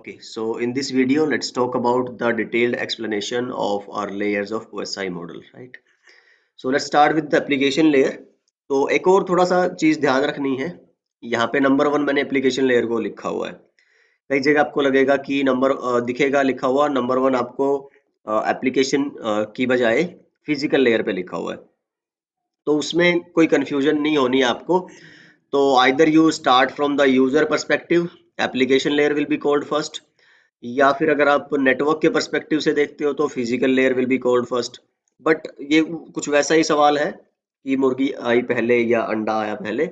Okay, so in this video, let's talk about the detailed explanation of our layers of OSI model, right? So let's start with the application layer. तो एक और थोड़ा सा चीज ध्यान रखनी है, यहाँ पे नंबर वन मैंने एप्लीकेशन लेयर को लिखा हुआ है। कई जगह आपको लगेगा कि नंबर दिखेगा लिखा हुआ नंबर वन, आपको एप्लीकेशन की बजाय फिजिकल लेयर पे लिखा हुआ है, तो उसमें कोई कंफ्यूजन नहीं होनी है आपको। तो either you start from the user perspective, application layer will be called first, या फिर अगर आप नेटवर्क के पर्सपेक्टिव से देखते हो तो physical layer will be called first. But ये कुछ वैसा ही सवाल है कि मुर्गी आई पहले या अंडा आया पहले।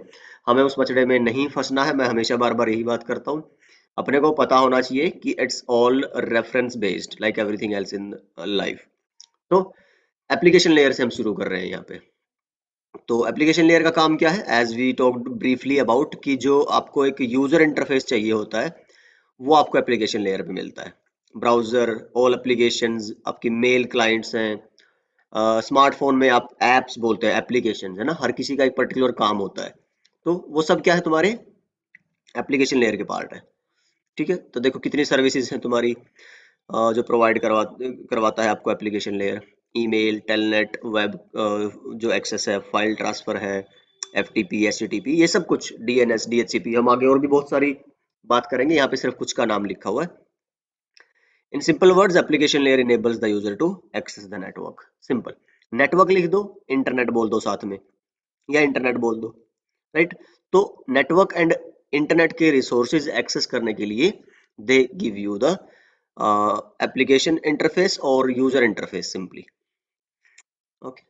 हमें उस मचड़े में नहीं फंसना है। मैं हमेशा बार बार यही बात करता हूँ, अपने को पता होना चाहिए कि it's all reference based like everything else in life. तो एप्लीकेशन लेयर से हम शुरू कर रहे हैं यहाँ पे। तो एप्लीकेशन लेयर का काम क्या है, as we talked briefly about, कि जो आपको एक यूजर इंटरफेस चाहिए होता है वो आपको एप्लीकेशन लेयर पे मिलता है। ब्राउजर, ऑल एप्लीकेशंस, आपकी मेल क्लाइंट्स हैं, स्मार्टफोन में आप एप्स बोलते हैं, एप्लीकेशंस है ना, हर किसी का एक पर्टिकुलर काम होता है। तो वो सब क्या है, तुम्हारे एप्लीकेशन लेयर के पार्ट है। ठीक है, तो देखो कितनी सर्विसेज हैं तुम्हारी जो प्रोवाइड करवाता है आपको application layer. Email, telnet, web जो एक्सेस है, फाइल ट्रांसफर है, एफटीपी, एचटीटीपी, ये सब कुछ, डीएनएस, डीएचसीपी, हम आगे और भी बहुत सारी बात करेंगे, यहाँ पे सिर्फ कुछ का नाम लिखा हुआ है। In simple words, application layer enables the user to access the network. Simple, network लिख दो, इंटरनेट बोल दो साथ में, या इंटरनेट बोल दो, राइट। तो नेटवर्क एंड इंटरनेट के रिसोर्सेज एक्सेस करने के लिए they give you the application interface और यूजर इंटरफेस सिंपली। ओके,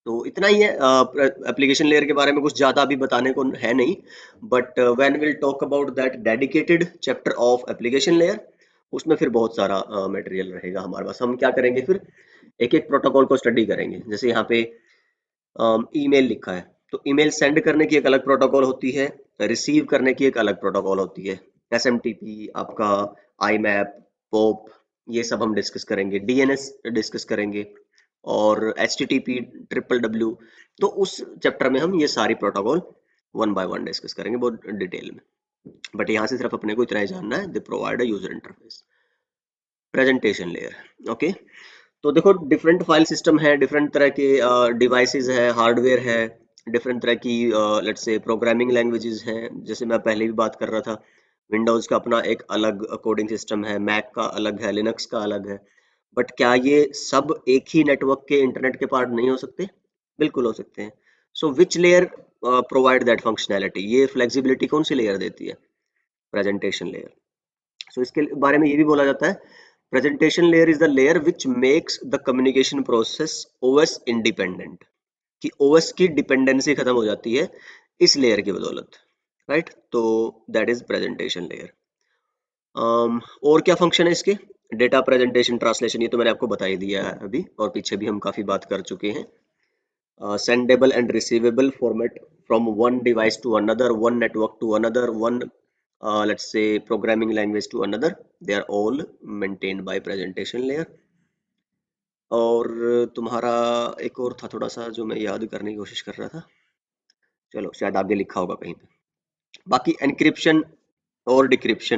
तो इतना ही है एप्लीकेशन लेयर के बारे में, कुछ ज्यादा अभी बताने को है नहीं। But when will talk about that dedicated chapter of application layer, उसमें फिर बहुत सारा मटेरियल रहेगा हमारे पास। हम क्या करेंगे फिर, एक एक प्रोटोकॉल को स्टडी करेंगे। जैसे यहाँ पे ईमेल लिखा है, तो ईमेल सेंड करने की एक अलग प्रोटोकॉल होती है, रिसीव करने की एक अलग प्रोटोकॉल होती है। एसएमटीपी, आपका आईमैप, पोप, ये सब हम डिस्कस करेंगे। डीएनएस डिस्कस करेंगे, और एचटीटीपी, ट्रिपल डब्ल्यू। तो उस चैप्टर में हम ये सारी protocol one by one discuss करेंगे बहुत डिटेल में। बट यहाँ से सिर्फ अपने को इतना ही जानना है, they provide a user interface. Presentation layer, okay. तो देखो डिफरेंट फाइल सिस्टम है, डिफरेंट तरह के डिवाइसेस है, हार्डवेयर है, डिफरेंट तरह की लेट्स से प्रोग्रामिंग लैंग्वेजेस हैं। जैसे मैं पहले भी बात कर रहा था, विंडोज का अपना एक अलग कोडिंग सिस्टम है, मैक का अलग है, लिनक्स का अलग है। बट क्या ये सब एक ही नेटवर्क के इंटरनेट के पार्ट नहीं हो सकते? बिल्कुल हो सकते हैं। So which layer provide that functionality, ये फ्लेक्सिबिलिटी कौन सी लेयर देती है? Presentation layer. सो इसके बारे में ये भी बोला जाता है, presentation layer is the layer which makes the communication process OS independent, कि ओएस की डिपेंडेंसी खत्म हो जाती है इस लेयर की बदौलत, राइट। तो दैट इज प्रेजेंटेशन लेयर। और क्या फंक्शन है इसके? डेटा प्रेजेंटेशन, ट्रांसलेशन, ये तो मैंने आपको बता ही दिया है अभी, और पीछे भी हम काफी बात कर चुके हैं। Sendable and receivable format from one device to another, one network to another, one let's say programming language to another, they are all maintained by presentation layer। और तुम्हारा एक और था थोड़ा सा जो मैं याद करने की कोशिश कर रहा था, चलो शायद आगे लिखा होगा कहीं पे। बाकी एनक्रिप्शन और डिक्रिप्शन,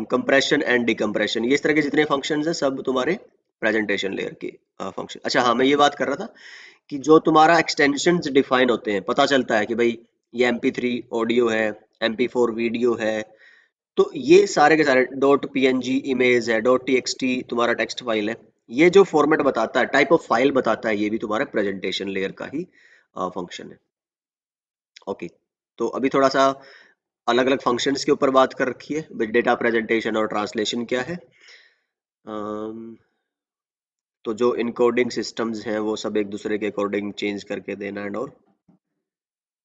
कंप्रेशन एंड डिकम्प्रेशन, ये इस तरह के जितने फंक्शंस हैं सब तुम्हारे प्रेजेंटेशन लेयर के फंक्शन। अच्छा हाँ, मैं ये बात कर रहा था कि जो तुम्हारा एक्सटेंशंस डिफाइन होते हैं, पता चलता है कि भाई ये MP3 ऑडियो है, MP4 वीडियो है, तो ये सारे के सारे डॉट PNG इमेज है, डॉट TXT तुम्हारा टेक्स्ट फाइल है, ये जो फॉर्मेट बताता है, टाइप ऑफ फाइल बताता है, ये भी तुम्हारा प्रेजेंटेशन लेयर का ही फंक्शन है। ओके, तो अभी थोड़ा सा अलग अलग फंक्शंस के ऊपर बात कर रखी है, विद डेटा प्रेजेंटेशन और ट्रांसलेशन क्या है। तो जो इनकोडिंग सिस्टम्स हैं वो सब एक दूसरे के अकॉर्डिंग चेंज करके देना एंड और,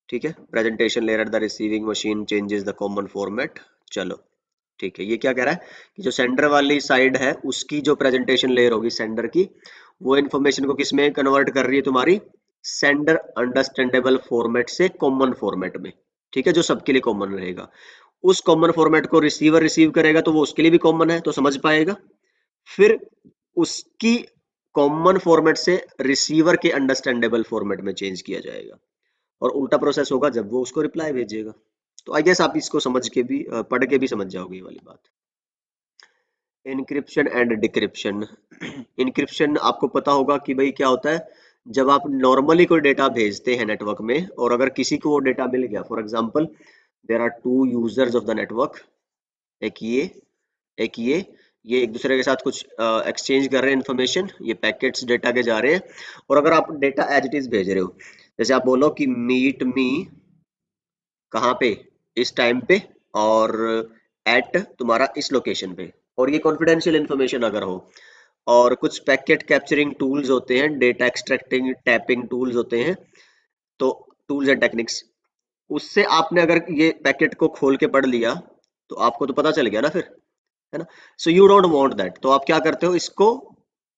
ठीक है। Presentation layer at the receiving machine changes the common format. चलो ठीक है, ये क्या कह रहा है कि जो सेंडर वाली साइड है उसकी जो प्रेजेंटेशन लेयर होगी सेंडर की, वो इन्फॉर्मेशन को किस में कन्वर्ट कर रही है तुम्हारी, सेंडर अंडरस्टैंडेबल फॉर्मेट से कॉमन फॉर्मेट में, ठीक है, जो सबके लिए कॉमन रहेगा। उस कॉमन फॉर्मेट को रिसीवर रिसीव करेगा तो वो उसके लिए भी कॉमन है, तो समझ पाएगा। फिर उसकी कॉमन फॉर्मेट से रिसीवर के अंडरस्टैंडेबल फॉर्मेट में चेंज किया जाएगा, और उल्टा प्रोसेस होगा जब वो उसको रिप्लाई भेजेगा। तो आई गेस आप इसको समझ के भी पढ़ के भी समझ जाओगे ये वाली बात। Encryption and decryption. इनक्रिप्शन आपको पता होगा कि भाई क्या होता है, जब आप नॉर्मली कोई डेटा भेजते हैं नेटवर्क में और अगर किसी को वो डेटा मिल गया, for example there are two users of the network, एक ये एक ये एक दूसरे के साथ कुछ एक्सचेंज कर रहे हैं इन्फॉर्मेशन, ये पैकेट्स डेटा के जा रहे हैं। और अगर आप डेटा एज इट इज भेज रहे हो, जैसे आप बोलो कि मीट मी कहाँ पे, इस टाइम पे, और एट तुम्हारा इस लोकेशन पे, और ये कॉन्फिडेंशियल इन्फॉर्मेशन अगर हो, और कुछ पैकेट कैप्चरिंग टूल्स होते हैं, डेटा एक्सट्रैक्टिंग टैपिंग टूल्स होते हैं, तो टूल्स एंड टेक्निक्स, उससे आपने अगर ये पैकेट को खोल के पढ़ लिया तो आपको तो पता चल गया ना फिर, है ना। So you don't want that, तो आप क्या करते हो, इसको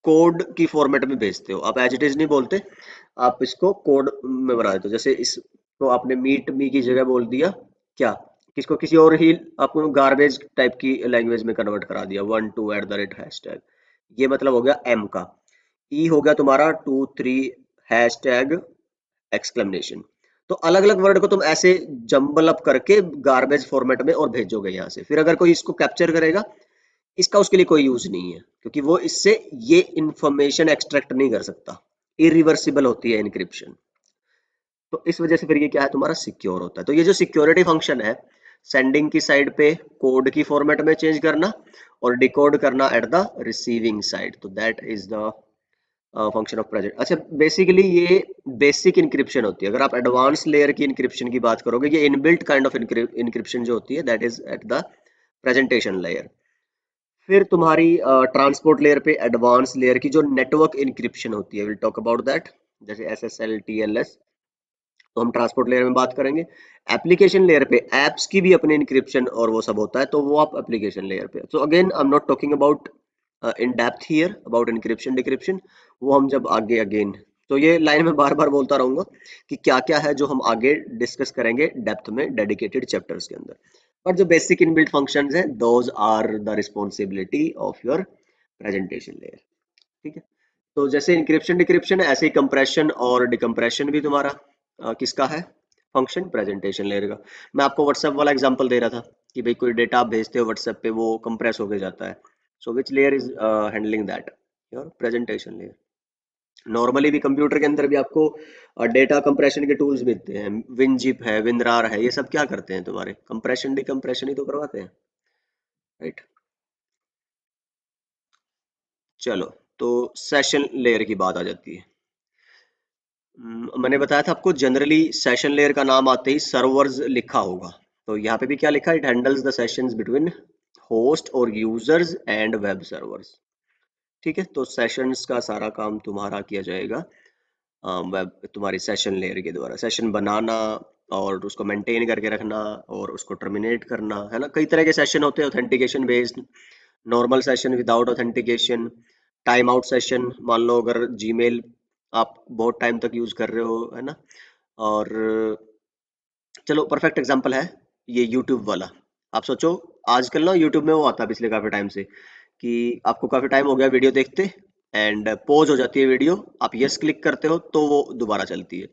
कोड की फॉर्मेट में भेजते हो, आप एज इट इज नहीं बोलते, आप इसको कोड में बना देते हो। जैसे इसको आपने मीट मी की जगह बोल दिया क्या, किसको, किसी और ही आपको गार्बेज टाइप की लैंग्वेज में कन्वर्ट करा दिया, 12 @ ये मतलब हो गया एम का। ई हो गया तुम्हारा 23 हैशटैग एक्सक्लेमेशन। तो अलग अलग वर्ड को तुम ऐसे जंबल अप करके गार्बेज फॉर्मेट में और भेजोगे यहाँ से, फिर अगर कोई इसको कैप्चर करेगा, इसका उसके लिए कोई यूज नहीं है, क्योंकि वो इससे ये इंफॉर्मेशन एक्सट्रैक्ट नहीं कर सकता, इरिवर्सिबल होती है इनक्रिप्शन। तो इस वजह से फिर ये क्या है, तुम्हारा सिक्योर होता है। तो ये जो सिक्योरिटी फंक्शन है, सेंडिंग की साइड पे कोड की फॉर्मेट में चेंज करना और डिकोड करना एट द रिसीविंग साइड, तो that is the function of present. अच्छा, बेसिकली ये बेसिक इंक्रिप्शन होती है। अगर आप एडवांस लेयर की इंक्रिप्शन की बात करोगे, ये इनबिल्ट काइंड ऑफ इंक्रिप्शन जो होती है, that is at the presentation layer. फिर तुम्हारी ट्रांसपोर्ट लेयर पे एडवांस लेयर की जो नेटवर्क इंक्रिप्शन होती है, विल टॉक अबाउट दैट, जैसे SSL TLS, तो हम ट्रांसपोर्ट लेयर में बात करेंगे। एप्लीकेशन लेयर पे एप्स की भी अपने इंक्रिप्शन और वो सब होता है, तो वो आप एप्लीकेशन लेयर पे। So again I am not talking about in depth here about encryption decryption, वो हम जब आगे अगेन, तो ये लाइन में बार बार बोलता रहूंगा कि क्या क्या है जो हम आगे डिस्कस करेंगे डेप्थ में डेडिकेटेड चैप्टर्स के अंदर। और जो बेसिक इनबिल्ट फंक्शंस हैं, those are the responsibility of your presentation layer. ठीक है, तो जैसे इंक्रिप्शन डिक्रिप्शन है, ऐसे ही कंप्रेशन और डिकम्प्रेशन भी तुम्हारा किसका है, फंक्शन प्रेजेंटेशन लेयर का। मैं आपको व्हाट्सएप वाला एग्जांपल दे रहा था कि भाई कोई डेटा आप भेजते हो व्हाट्सएप पे, वो कंप्रेस होके जाता है, so which layer is handling that, your presentation layer. Normally भी कंप्यूटर के अंदर भी आपको डेटा कंप्रेशन के टूल्स मिलते हैं, विनजिप है, विनरार है, ये सब क्या करते हैं, तुम्हारे कंप्रेशन डिकम्प्रेशन ही तो करवाते हैं, राइट। चलो, तो सेशन लेयर की बात आ जाती है। मैंने बताया था आपको, जनरली सेशन लेयर का नाम आते ही सर्वर्स लिखा होगा, तो यहाँ पे भी क्या लिखा है, it handles the sessions between host और यूजर्स एंड वेब सर्वर्स। ठीक है, तो सेशंस का सारा काम तुम्हारा किया जाएगा वेब, तुम्हारी सेशन लेयर के द्वारा, सेशन बनाना और उसको मेंटेन करके रखना और उसको टर्मिनेट करना, है ना। कई तरह के सेशन होते हैं, authentication based, normal session without authentication, time out session, मान लो अगर जीमेल आप बहुत टाइम तक यूज कर रहे हो, है ना। और चलो परफेक्ट एग्जांपल है ये यूट्यूब वाला। आप सोचो, आजकल ना यूट्यूब में वो आता है पिछले काफी टाइम से कि आपको काफी टाइम हो गया वीडियो देखते, एंड पॉज हो जाती है वीडियो, आप यस क्लिक करते हो तो वो दोबारा चलती है।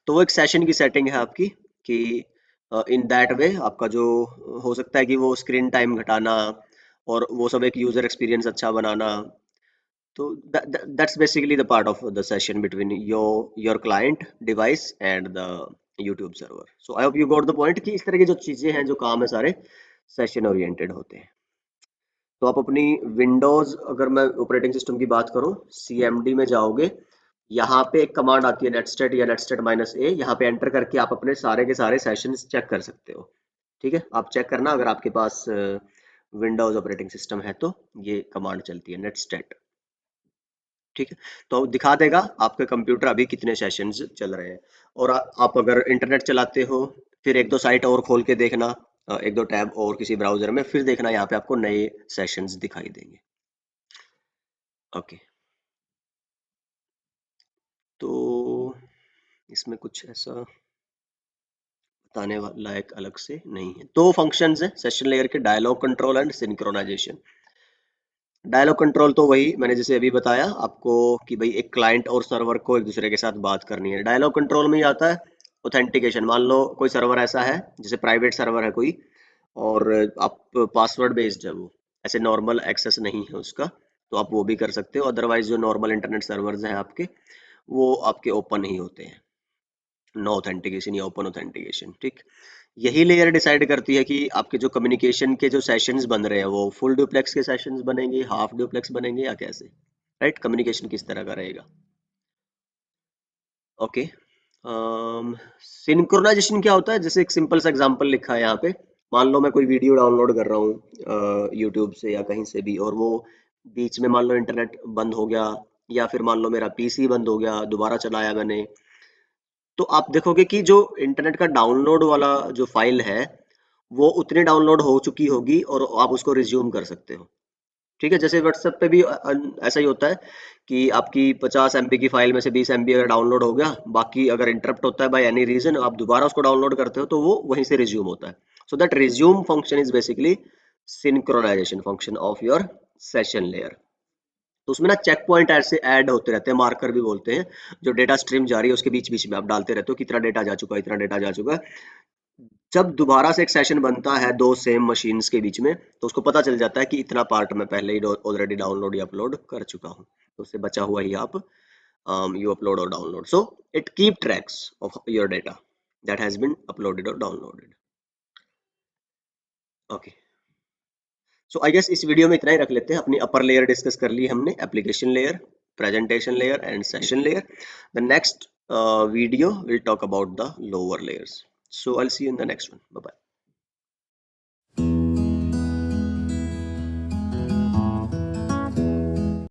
तो वो एक सेशन की सेटिंग है आपकी कि इन दैट वे आपका जो हो सकता है कि वो स्क्रीन टाइम घटाना और वो सब एक यूजर एक्सपीरियंस अच्छा बनाना। तो that's basically the part of the session between your client device and the YouTube server. So I hope you got the point कि इस तरह की जो चीजें हैं, जो काम है, सारे सेशन ओरिएंटेड होते हैं। तो आप अपनी विंडोज, अगर मैं ऑपरेटिंग सिस्टम की बात करूं, CMD में जाओगे, यहाँ पे एक कमांड आती है नेटस्टेट या नेटस्टेट-a, यहाँ पे एंटर करके आप अपने सारे के सारे सेशंस चेक कर सकते हो। ठीक है, आप चेक करना अगर आपके पास विंडोज ऑपरेटिंग सिस्टम है तो ये कमांड चलती है नेटस्टेट। ठीक है, तो दिखा देगा आपके कंप्यूटर अभी कितने सेशंस चल रहे हैं। और आप अगर इंटरनेट चलाते हो, फिर एक दो साइट और खोल के देखना, एक दो टैब और किसी ब्राउजर में, फिर देखना यहाँ पे आपको नए सेशंस दिखाई देंगे। ओके, तो इसमें कुछ ऐसा बताने लायक अलग से नहीं है। दो फंक्शंस है सेशन लेयर के, dialogue control and synchronisation. Dialogue control तो वही मैंने जैसे अभी बताया आपको कि भाई एक क्लाइंट और सर्वर को एक दूसरे के साथ बात करनी है। डायलॉग कंट्रोल में ही आता है ऑथेंटिकेशन। मान लो कोई सर्वर ऐसा है, जैसे प्राइवेट सर्वर है कोई, और आप पासवर्ड बेस्ड है वो, ऐसे नॉर्मल एक्सेस नहीं है उसका, तो आप वो भी कर सकते हो। अदरवाइज जो नॉर्मल इंटरनेट सर्वर्स हैं आपके, वो आपके ओपन ही होते हैं, नो ऑथेंटिकेशन या ओपन ऑथेंटिकेशन, ठीक। यही लेयर डिसाइड करती है कि आपके जो कम्युनिकेशन के जो सेशंस बन रहे हैं वो फुल डुप्लेक्स के सेशंस बनेंगे, हाफ डुप्लेक्स बनेंगे या कैसे, राइट, कम्युनिकेशन किस तरह का रहेगा। ओके, सिंक्रोनाइजेशन क्या होता है, जैसे एक सिंपल सा एग्जांपल लिखा है यहाँ पे। मान लो मैं कोई वीडियो डाउनलोड कर रहा हूँ यूट्यूब से या कहीं से भी, और वो बीच में मान लो इंटरनेट बंद हो गया, या फिर मान लो मेरा पीसी बंद हो गया, दोबारा चलाया मैंने, तो आप देखोगे कि जो इंटरनेट का डाउनलोड वाला जो फाइल है वो उतनी डाउनलोड हो चुकी होगी और आप उसको रिज्यूम कर सकते हो। ठीक है, जैसे व्हाट्सएप पे भी ऐसा ही होता है कि आपकी 50 MB की फाइल में से 20 MB अगर डाउनलोड हो गया, बाकी अगर इंटरप्ट होता है बाय एनी रीजन, आप दोबारा उसको डाउनलोड करते हो तो वो वहीं से रिज्यूम होता है। So that resume function is basically synchronisation function of your session layer. तो उसमें ना चेक पॉइंट ऐसे ऐड होते रहते हैं, मार्कर भी बोलते हैं, जो डेटा स्ट्रीम जा रही है उसके बीच बीच में आप डालते रहते हो कितना डेटा जा चुका है, इतना डेटा जा चुका है। जब दोबारा से एक सेशन बनता है दो सेम मशीन्स के बीच में, तो उसको पता चल जाता है कि इतना पार्ट मैं पहले ही ऑलरेडी डाउनलोड या अपलोड कर चुका हूँ, तो उससे बचा हुआ ही आप यू अपलोड और download. So it keep tracks of your data that has been uploaded और downloaded. Okay, so I guess इस वीडियो में इतना ही रख लेते हैं। अपनी अपर लेयर डिस्कस कर ली हमने, application layer, presentation layer and session layer. The next video will talk about the lower layers. So I'll see you in the next one. Bye bye.